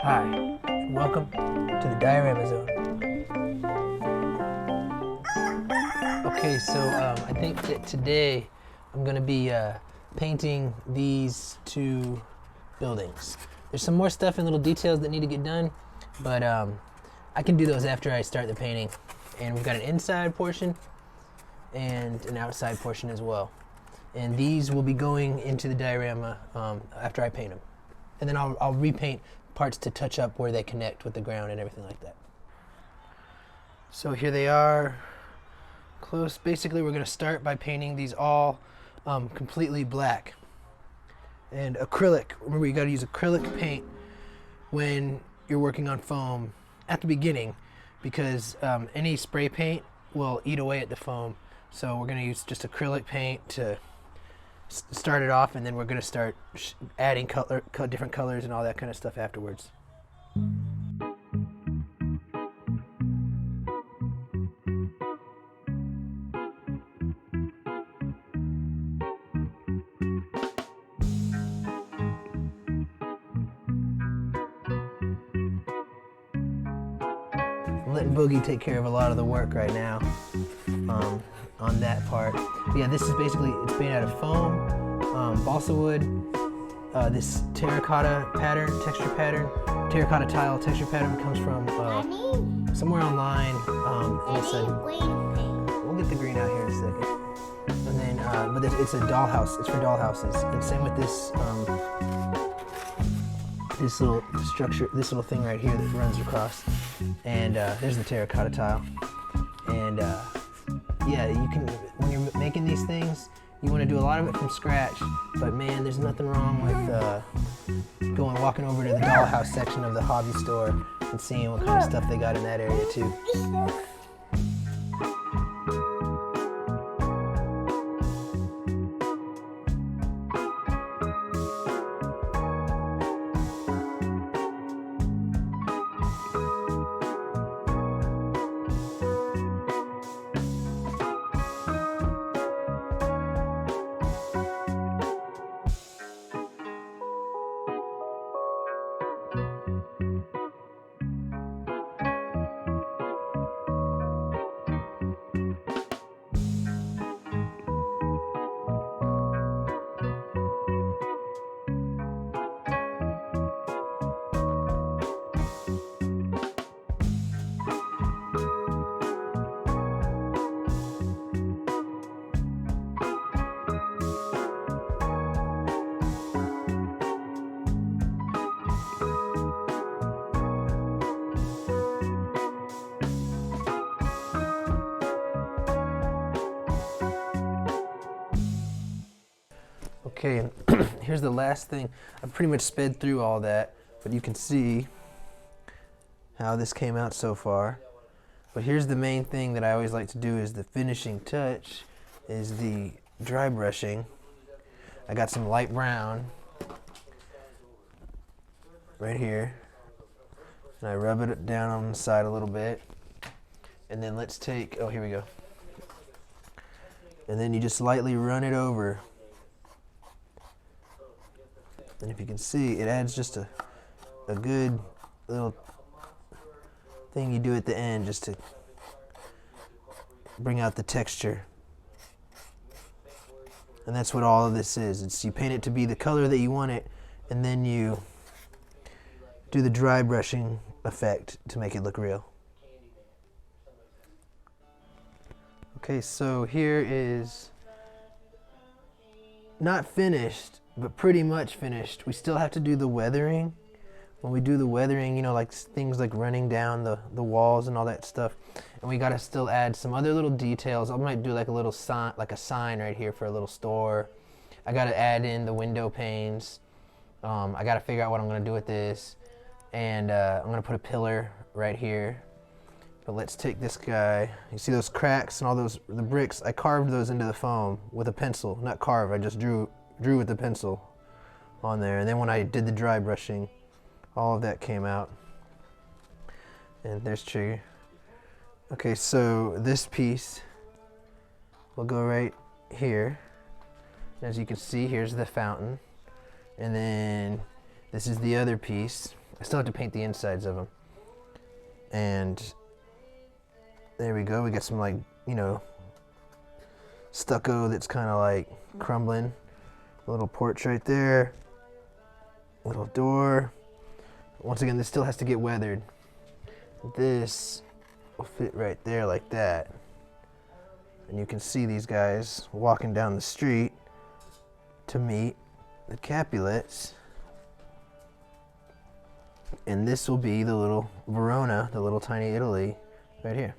Hi, and welcome to the Diorama Zone. Okay, so I think that today I'm going to be painting these two buildings. There's some more stuff and little details that need to get done, but I can do those after I start the painting. And we've got an inside portion and an outside portion as well. And these will be going into the diorama after I paint them. And then I'll repaint parts to touch up where they connect with the ground and everything like that. So here they are, close. Basically, we're going to start by painting these all completely black. And acrylic, remember you got to use acrylic paint when you're working on foam at the beginning, because any spray paint will eat away at the foam. So we're going to use just acrylic paint to start it off, and then we're going to start adding different colors and all that kind of stuff afterwards. I'm letting Boogie take care of a lot of the work right now. On that part. But yeah, this is basically, it's made out of foam, balsa wood, this terracotta pattern, texture pattern, terracotta tile texture pattern comes from somewhere online. And it's we'll get the green out here in a second. And then, but it's a dollhouse, it's for dollhouses. And same with this, this little structure, this little thing right here that runs across. And there's the terracotta tile. And yeah, you can, when you're making these things, you want to do a lot of it from scratch, but man, there's nothing wrong with walking over to the dollhouse section of the hobby store and seeing what kind of stuff they got in that area too. Okay, and here's the last thing. I pretty much sped through all that, but you can see how this came out so far. But here's the main thing that I always like to do, is the finishing touch, is the dry brushing. I got some light brown right here, and I rub it down on the side a little bit. And then let's take, oh, here we go. And then you just lightly run it over. And if you can see, it adds just a good little thing you do at the end just to bring out the texture. And that's what all of this is. It's, you paint it to be the color that you want it, and then you do the dry brushing effect to make it look real. Okay, so here is not finished, but pretty much finished. We still have to do the weathering. When we do the weathering, you know, like things like running down the walls and all that stuff. And we gotta still add some other little details. I might do like a little sign, like a sign right here for a little store. I gotta add in the window panes. I gotta figure out what I'm gonna do with this. And I'm gonna put a pillar right here. But let's take this guy. You see those cracks and all those, the bricks? I carved those into the foam with a pencil. Not carve, I just drew with the pencil on there. And then when I did the dry brushing, all of that came out. And there's Trigger. Okay, so this piece will go right here. As you can see, here's the fountain. And then this is the other piece. I still have to paint the insides of them. And there we go. We got some, like, you know, stucco that's kind of like crumbling. A little porch right there. Little door. Once again, this still has to get weathered. This will fit right there like that. And you can see these guys walking down the street to meet the Capulets. And this will be the little Verona, the little tiny Italy right here.